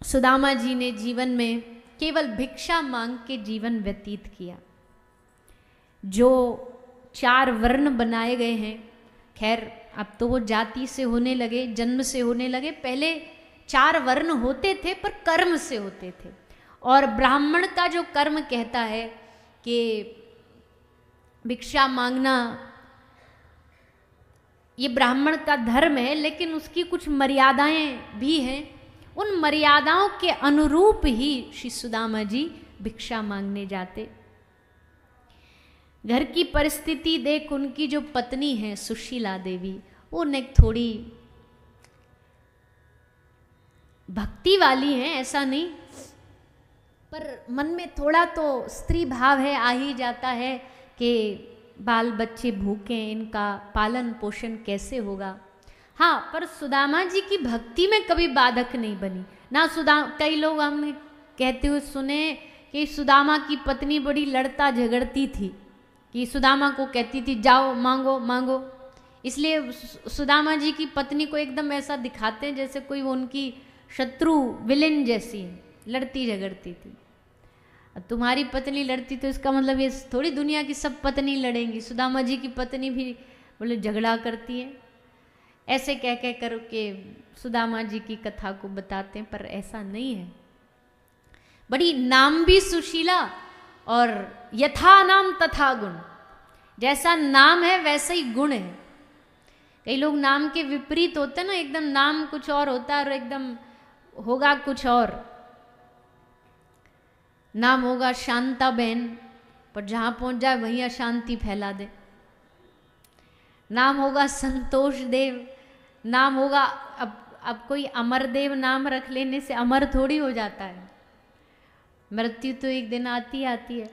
सुदामा जी ने जीवन में केवल भिक्षा मांग के जीवन व्यतीत किया। जो 4 वर्ण बनाए गए हैं, खैर अब तो वो जाति से होने लगे, जन्म से होने लगे, पहले 4 वर्ण होते थे पर कर्म से होते थे। और ब्राह्मण का जो कर्म कहता है कि भिक्षा मांगना ये ब्राह्मण का धर्म है, लेकिन उसकी कुछ मर्यादाएं भी हैं। उन मर्यादाओं के अनुरूप ही श्री सुदामा जी भिक्षा मांगने जाते। घर की परिस्थिति देख उनकी जो पत्नी है सुशीला देवी, वो उन्हें थोड़ी भक्ति वाली हैं, ऐसा नहीं, पर मन में थोड़ा तो स्त्री भाव है, आ ही जाता है कि बाल बच्चे भूखे, इनका पालन पोषण कैसे होगा। हाँ, पर सुदामा जी की भक्ति में कभी बाधक नहीं बनी ना। कई लोग हमने कहते हुए सुने कि सुदामा की पत्नी बड़ी लड़ता झगड़ती थी, कि सुदामा को कहती थी जाओ मांगो मांगो। इसलिए सुदामा जी की पत्नी को एकदम ऐसा दिखाते हैं जैसे कोई वो उनकी शत्रु विलेन जैसी है, लड़ती झगड़ती थी। तुम्हारी पत्नी लड़ती तो इसका मतलब ये थोड़ी दुनिया की सब पत्नी लड़ेंगी, सुदामा जी की पत्नी भी बोले झगड़ा करती है। ऐसे कह कह कर के सुदामा जी की कथा को बताते हैं, पर ऐसा नहीं है। बड़ी नाम भी सुशीला और यथा नाम तथा गुण, जैसा नाम है वैसा ही गुण है। कई लोग नाम के विपरीत होते हैं ना, एकदम नाम कुछ और होता है और एकदम होगा कुछ और। नाम होगा शांता बहन, पर जहां पहुंच जाए वहीं अशांति फैला दे। नाम होगा संतोष देव, नाम होगा अब कोई अमरदेव नाम रख लेने से अमर थोड़ी हो जाता है, मृत्यु तो एक दिन आती आती है।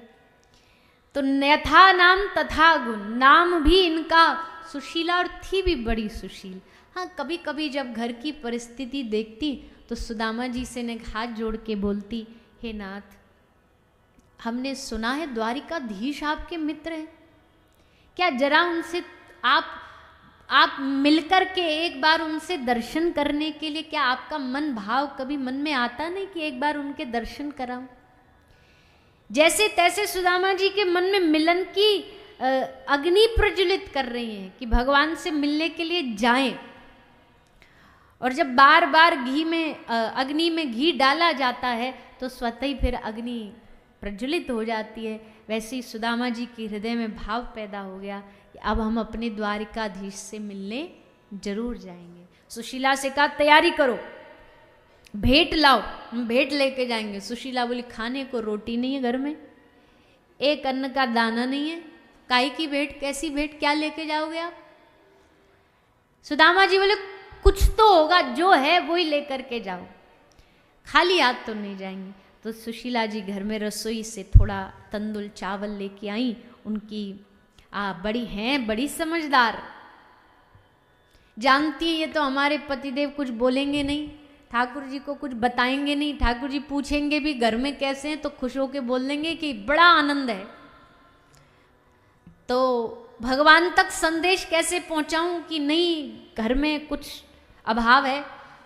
तो यथा नाम तथा गुण, नाम भी इनका सुशीला और थी भी बड़ी सुशील। हाँ, कभी कभी जब घर की परिस्थिति देखती तो सुदामा जी से ने हाथ जोड़ के बोलती, हे नाथ, हमने सुना है द्वारिकाधीश आपके मित्र हैं, क्या जरा उनसे आप मिलकर के एक बार उनसे दर्शन करने के लिए, क्या आपका मन भाव कभी मन में आता नहीं कि एक बार उनके दर्शन कराऊं? जैसे तैसे सुदामा जी के मन में मिलन की अग्नि प्रज्वलित कर रही हैं कि भगवान से मिलने के लिए जाएं। और जब बार बार अग्नि में घी डाला जाता है तो स्वतः ही फिर अग्नि प्रज्वलित हो जाती है। वैसे ही सुदामा जी के हृदय में भाव पैदा हो गया कि अब हम अपने द्वारिकाधीश से मिलने जरूर जाएंगे। सुशीला से कहा तैयारी करो, भेंट लाओ, हम भेंट लेके जाएंगे। सुशीला बोली खाने को रोटी नहीं है घर में, एक अन्न का दाना नहीं है, काहे की भेंट, कैसी भेंट, क्या लेके जाओगे आप? सुदामा जी बोले कुछ तो होगा, जो है वही लेकर के जाओ, खाली हाथ तो नहीं जाएंगे। तो सुशीला जी घर में रसोई से थोड़ा तंदुल चावल लेके आई। उनकी बड़ी समझदार, जानती है ये तो हमारे पतिदेव कुछ बोलेंगे नहीं, ठाकुर जी को कुछ बताएंगे नहीं, ठाकुर जी पूछेंगे भी घर में कैसे हैं तो खुश होके बोल देंगे कि बड़ा आनंद है। तो भगवान तक संदेश कैसे पहुंचाऊं कि नहीं घर में कुछ अभाव है।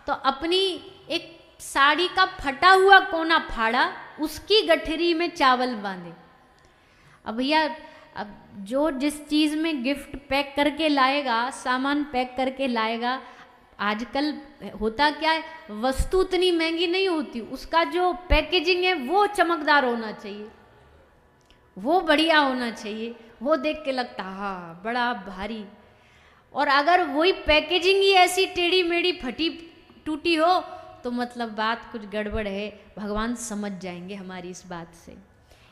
तो अपनी एक साड़ी का फटा हुआ कोना फाड़ा, उसकी गठरी में चावल बांधे। अब भैया, अब जो जिस चीज़ में गिफ्ट पैक करके लाएगा, सामान पैक करके लाएगा, आजकल होता क्या है, वस्तु उतनी महंगी नहीं होती, उसका जो पैकेजिंग है वो चमकदार होना चाहिए, वो बढ़िया होना चाहिए, वो देख के लगता हाँ बड़ा भारी। और अगर वही पैकेजिंग ही ऐसी टेढ़ी मेढ़ी फटी टूटी हो तो मतलब बात कुछ गड़बड़ है, भगवान समझ जाएंगे हमारी इस बात से।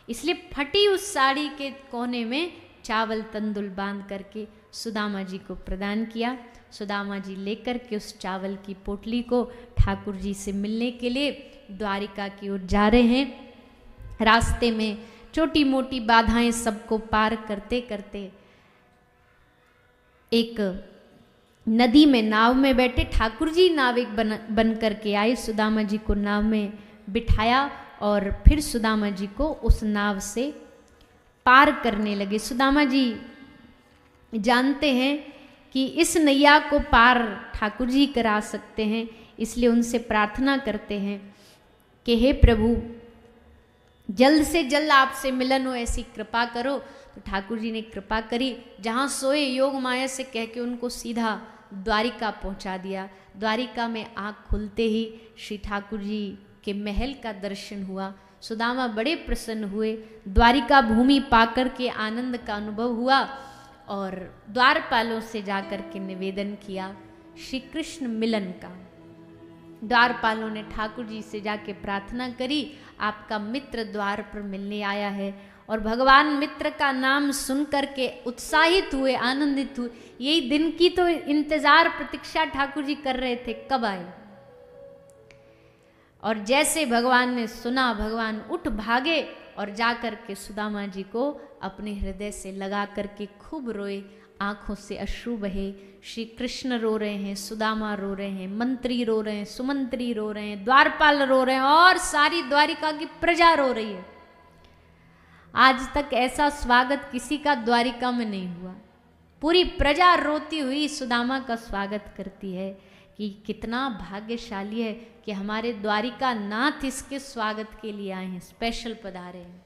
इसलिए फटी उस साड़ी के कोने में चावल तंदुल बांध करके सुदामा जी को प्रदान किया। सुदामा जी लेकर के उस चावल की पोटली को ठाकुर जी से मिलने के लिए द्वारिका की ओर जा रहे हैं। रास्ते में छोटी मोटी बाधाएं सबको पार करते करते एक नदी में नाव में बैठे ठाकुर जी नाविक बन करके आए। सुदामा जी को नाव में बिठाया और फिर सुदामा जी को उस नाव से पार करने लगे। सुदामा जी जानते हैं कि इस नैया को पार ठाकुर जी करा सकते हैं, इसलिए उनसे प्रार्थना करते हैं कि हे प्रभु जल्द से जल्द आपसे मिलन हो, ऐसी कृपा करो। तो ठाकुर जी ने कृपा करी, जहाँ सोए योग माया से कह के उनको सीधा द्वारिका पहुँचा दिया। द्वारिका में आँख खुलते ही श्री ठाकुर जी के महल का दर्शन हुआ। सुदामा बड़े प्रसन्न हुए, द्वारिका भूमि पाकर के आनंद का अनुभव हुआ और द्वारपालों से जाकर के निवेदन किया श्री कृष्ण मिलन का। द्वारपालों ने ठाकुर जी से जाके प्रार्थना करी, आपका मित्र द्वार पर मिलने आया है। और भगवान मित्र का नाम सुन करके उत्साहित हुए, आनंदित हुए। यही दिन की तो इंतजार प्रतीक्षा ठाकुर जी कर रहे थे, कब आए। और जैसे भगवान ने सुना, भगवान उठ भागे और जाकर के सुदामा जी को अपने हृदय से लगा करके खूब रोए, आंखों से अश्रु बहे। श्री कृष्ण रो रहे हैं, सुदामा रो रहे हैं, मंत्री रो रहे हैं, सुमंत्री रो रहे हैं, द्वारपाल रो रहे हैं और सारी द्वारिका की प्रजा रो रही है। आज तक ऐसा स्वागत किसी का द्वारिका में नहीं हुआ। पूरी प्रजा रोती हुई सुदामा का स्वागत करती है कि कितना भाग्यशाली है कि हमारे द्वारिका नाथ इसके स्वागत के लिए आए हैं, स्पेशल पधारे हैं।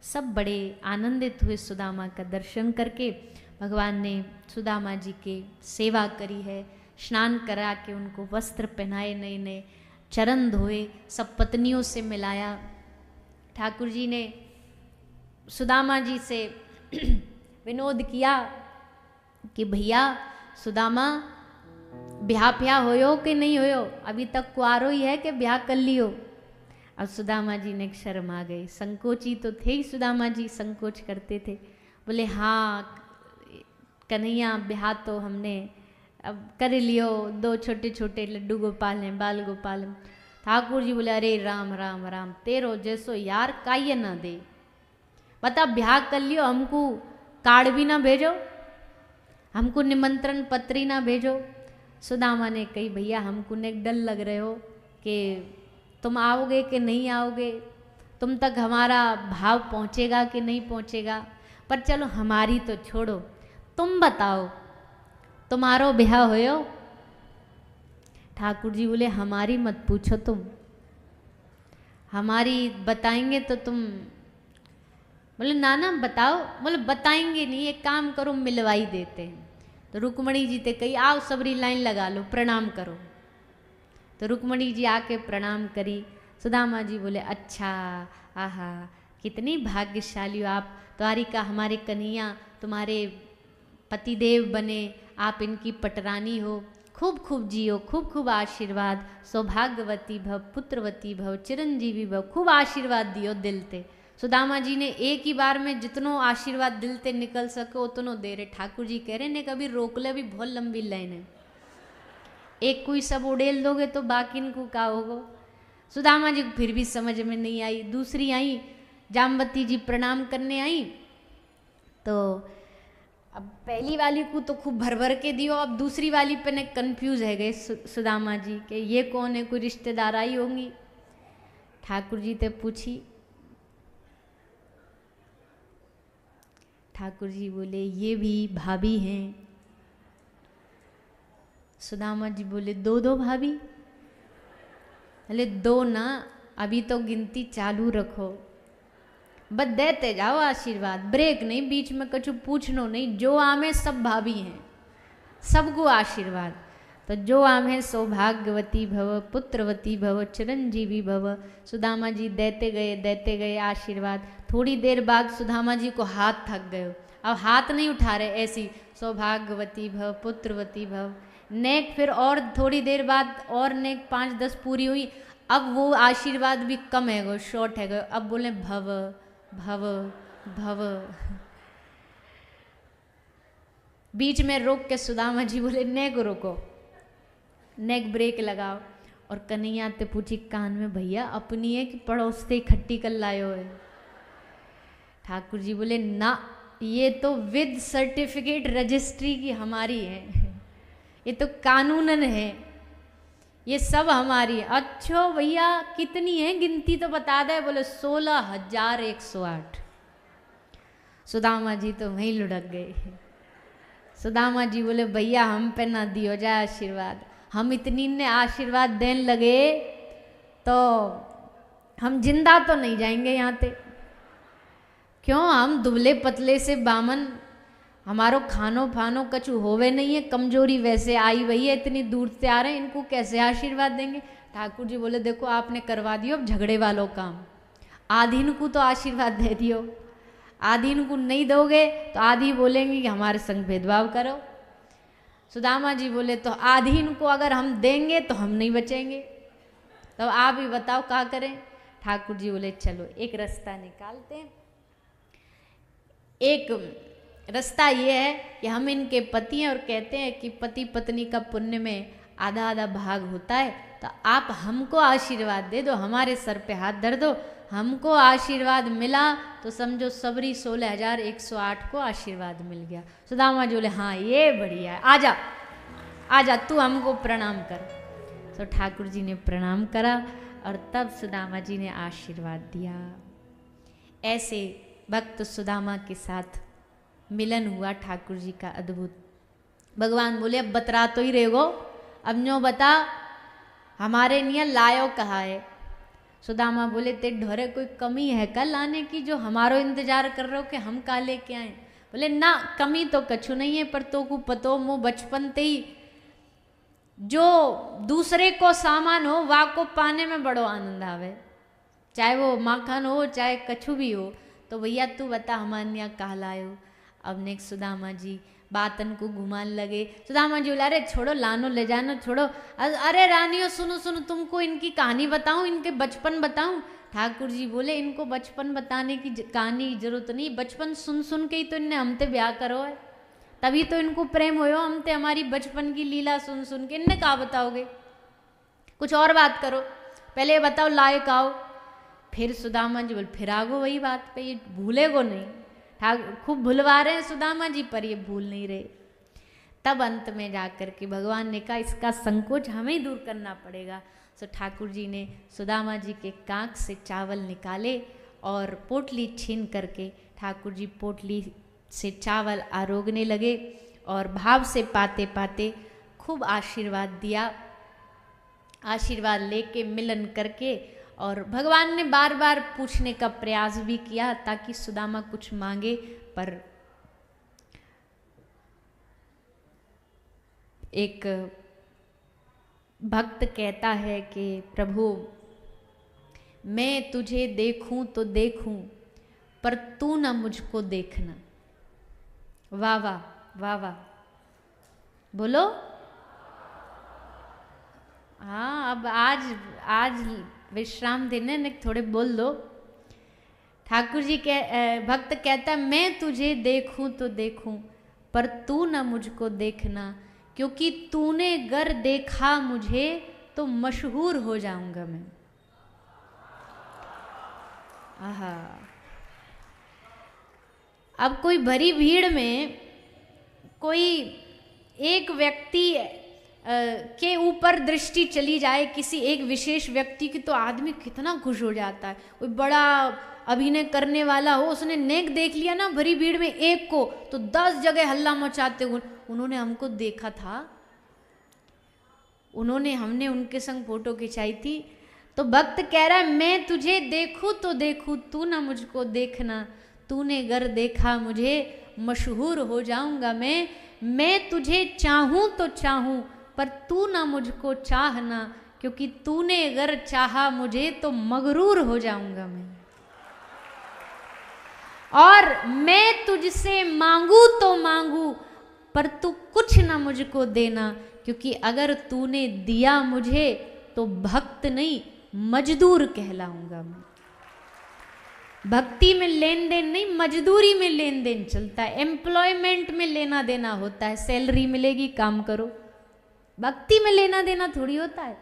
सब बड़े आनंदित हुए सुदामा का दर्शन करके। भगवान ने सुदामा जी के सेवा करी है, स्नान करा के उनको वस्त्र पहनाए नए नए, चरण धोए, सब पत्नियों से मिलाया। ठाकुर जी ने सुदामा जी से विनोद किया कि भैया सुदामा ब्याह होयो कि नहीं होयो, अभी तक कुआरो ही है कि ब्याह कर लियो। अब सुदामा जी ने शर्म आ गई, संकोची तो थे ही सुदामा जी, संकोच करते थे। बोले हाँ कन्हैया ब्याह तो हमने अब कर लियो, 2 छोटे छोटे लड्डू गोपाल हैं, बाल गोपाल हैं। ठाकुर जी बोले अरे राम राम राम, तेरो जैसो यार काये ना दे, बता ब्याह कर लियो, हमको कार्ड भी ना भेजो, हमको निमंत्रण पत्री ना भेजो। सुदामा ने कही भैया हमको ने डर लग रहे हो कि तुम आओगे कि नहीं आओगे, तुम तक हमारा भाव पहुँचेगा कि नहीं पहुँचेगा, पर चलो हमारी तो छोड़ो, तुम बताओ तुम्हारो ब्याह होयो। ठाकुर जी बोले हमारी मत पूछो, तुम हमारी बताएंगे तो तुम। बोले ना ना बताओ। बोले बताएंगे नहीं, एक काम करो मिलवाई देते हैं। तो रुक्मणी जी ते कही आओ सबरी लाइन लगा लो, प्रणाम करो। तो रुक्मणी जी आके प्रणाम करी। सुदामा जी बोले अच्छा, आहा कितनी भाग्यशाली हो आप, द्वारिका हमारे कन्हैया तुम्हारे पतिदेव बने, आप इनकी पटरानी हो, खूब खूब जियो, खूब खूब आशीर्वाद, सौभाग्यवती भव, पुत्रवती भव, चिरंजीवी भव, खूब आशीर्वाद दियो दिल ते। सुदामा जी ने एक ही बार में जितनो आशीर्वाद दिल ते निकल सके उतनो दे रहे। ठाकुर जी कह रहे ने कभी रोक ले, भी बहुत लंबी लाइन है, एक कोई सब उड़ेल दोगे तो बाकी इनको का होगा। सुदामा जी को फिर भी समझ में नहीं आई। दूसरी आई, जामवती जी प्रणाम करने आई, तो अब पहली वाली को तो खूब भर भर के दियो, अब दूसरी वाली पे ने कंफ्यूज है गए सुदामा जी के ये कौन है, कोई रिश्तेदार आई होंगी। ठाकुर जी ते पूछी, ठाकुर जी बोले ये भी भाभी हैं। सुदामा जी बोले 2 भाभी? अरे 2 ना, अभी तो गिनती चालू रखो, बस देते जाओ आशीर्वाद, ब्रेक नहीं, बीच में कछु पूछनो नहीं, जो आमे सब भाभी हैं, सबको आशीर्वाद। तो जो आमे सौभाग्यवती भव, पुत्रवती भव, चिरंजीवी भव। सुदामा जी देते गए आशीर्वाद। थोड़ी देर बाद सुदामा जी को हाथ थक गए, अब हाथ नहीं उठा रहे, ऐसी सौभाग्यवती भव, पुत्रवती भव। नेक फिर और थोड़ी देर बाद और नेक 5-10 पूरी हुई, अब वो आशीर्वाद भी कम है गो, शॉर्ट है गो, अब बोले भव भव भव। बीच में रोक के सुदामा जी बोले नेक रोको, नेक ब्रेक लगाओ। और कन्हैया ते पूछी कान में, भैया अपनी है कि पड़ोस से इकट्ठी कर लायो है? ठाकुर जी बोले ना, ये तो विद सर्टिफिकेट रजिस्ट्री की हमारी है, ये तो कानूनन है, ये सब हमारी है। अच्छा भैया कितनी है, गिनती तो बता दे। बोले 16,108। सुदामा जी तो वहीं लुढ़क गए। सुदामा जी बोले भैया हम पे ना दियो जाए आशीर्वाद, हम इतनी ने आशीर्वाद देने लगे तो हम जिंदा तो नहीं जाएंगे यहाँ से। क्यों? हम दुबले पतले से बामन, हमारो खानो फानो कछु होवे नहीं है, कमजोरी वैसे आई वही है, इतनी दूर से आ रहे हैं, इनको कैसे आशीर्वाद देंगे? ठाकुर जी बोले देखो आपने करवा दियो अब झगड़े वालों काम, आधीन को तो आशीर्वाद दे दियो, आधीन को नहीं दोगे तो आधी बोलेंगे कि हमारे संग भेदभाव करो। सुदामा जी बोले तो आधीन को अगर हम देंगे तो हम नहीं बचेंगे, तो आप ही बताओ क्या करें? ठाकुर जी बोले चलो एक रास्ता निकालते हैं। एक रास्ता ये है कि हम इनके पति हैं और कहते हैं कि पति पत्नी का पुण्य में आधा आधा भाग होता है, तो आप हमको आशीर्वाद दे दो, हमारे सर पे हाथ धर दो, हमको आशीर्वाद मिला तो समझो सबरी 16,108 को आशीर्वाद मिल गया। सुदामा जी बोले हाँ ये बढ़िया है, आजा आजा तू हमको प्रणाम कर। तो ठाकुर जी ने प्रणाम करा और तब सुदामा जी ने आशीर्वाद दिया। ऐसे भक्त सुदामा के साथ मिलन हुआ ठाकुर जी का अद्भुत। भगवान बोले अब बतरा तो ही रहेगो, अब न्यो बता हमारे निया लायो कहा है। सुदामा बोले ते ढोरे कोई कमी है कल लाने की जो हमारो इंतजार कर रहे हो कि हम का लेके आए? बोले ना कमी तो कछु नहीं है, पर तो को पतो मो बचपन ते ही जो दूसरे को सामान हो वा को पाने में बड़ो आनंद आवे, चाहे वो माखन हो चाहे कछु भी हो। तो भैया तू बता हमारे यहाँ कहा लायो? अब नेक्स्ट सुदामा जी बातन को घुमान लगे। सुदामा जी बोला अरे छोड़ो लानो ले जानो छोड़ो, अरे रानियों सुनो सुनो तुमको इनकी कहानी बताऊं, इनके बचपन बताऊं। ठाकुर जी बोले इनको बचपन बताने की कहानी की जरूरत नहीं, बचपन सुन सुन के ही तो इनने हमते ब्याह करो है, तभी तो इनको प्रेम होयो हमते, हमारी बचपन की लीला सुन सुन के इनने कहा बताओगे? कुछ और बात करो, पहले बताओ लायक आओ। फिर सुदामा जी बोले फिर आगो वही बात पे, ये भूलेगो नहीं। ठाकुर खूब भुलवा रहे हैं सुदामा जी पर ये भूल नहीं रहे। तब अंत में जाकर के भगवान ने कहा इसका संकोच हमें ही दूर करना पड़ेगा। तो ठाकुर जी ने सुदामा जी के कांख से चावल निकाले और पोटली छीन करके ठाकुर जी पोटली से चावल आरोगने लगे और भाव से पाते पाते खूब आशीर्वाद दिया। आशीर्वाद लेके मिलन करके और भगवान ने बार बार पूछने का प्रयास भी किया ताकि सुदामा कुछ मांगे, पर एक भक्त कहता है कि प्रभु मैं तुझे देखूं तो देखूं पर तू ना मुझको देखना। वाह वाह वाह वाह बोलो। हाँ अब आज विश्राम दिन है, थोड़े बोल दो। ठाकुर जी भक्त कहता मैं तुझे देखूं तो देखूं पर तू ना मुझको देखना, क्योंकि तूने गर देखा मुझे तो मशहूर हो जाऊंगा मैं। आहा अब कोई भरी भीड़ में कोई एक व्यक्ति के ऊपर दृष्टि चली जाए, किसी एक विशेष व्यक्ति की, तो आदमी कितना खुश हो जाता है। कोई बड़ा अभिनय करने वाला हो, उसने नेक देख लिया ना भरी भीड़ में एक को, तो 10 जगह हल्ला मचाते हुए उन्होंने हमको देखा था, हमने उनके संग फोटो खिंचाई थी। तो भक्त कह रहा है मैं तुझे देखूं तो देखूं तू ना मुझको देखना, तूने गर देखा मुझे मशहूर हो जाऊंगा मैं तुझे चाहूं तो चाहूं पर तू ना मुझको चाहना, क्योंकि तूने अगर चाहा मुझे तो मगरूर हो जाऊंगा मैं। और मैं तुझसे मांगू तो मांगू पर तू कुछ ना मुझको देना, क्योंकि अगर तूने दिया मुझे तो भक्त नहीं मजदूर कहलाऊंगा मैं। भक्ति में लेन देन नहीं, मजदूरी में लेन देन चलता है, एम्प्लॉयमेंट में लेना देना होता है, सैलरी मिलेगी काम करो। भक्ति में लेना देना थोड़ी होता है,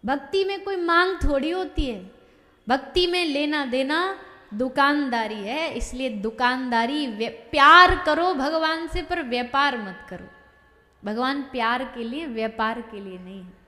भक्ति में कोई मांग थोड़ी होती है। भक्ति में लेना देना दुकानदारी है, इसलिए दुकानदारी प्यार करो भगवान से पर व्यापार मत करो। भगवान प्यार के लिए व्यापार के लिए नहीं है।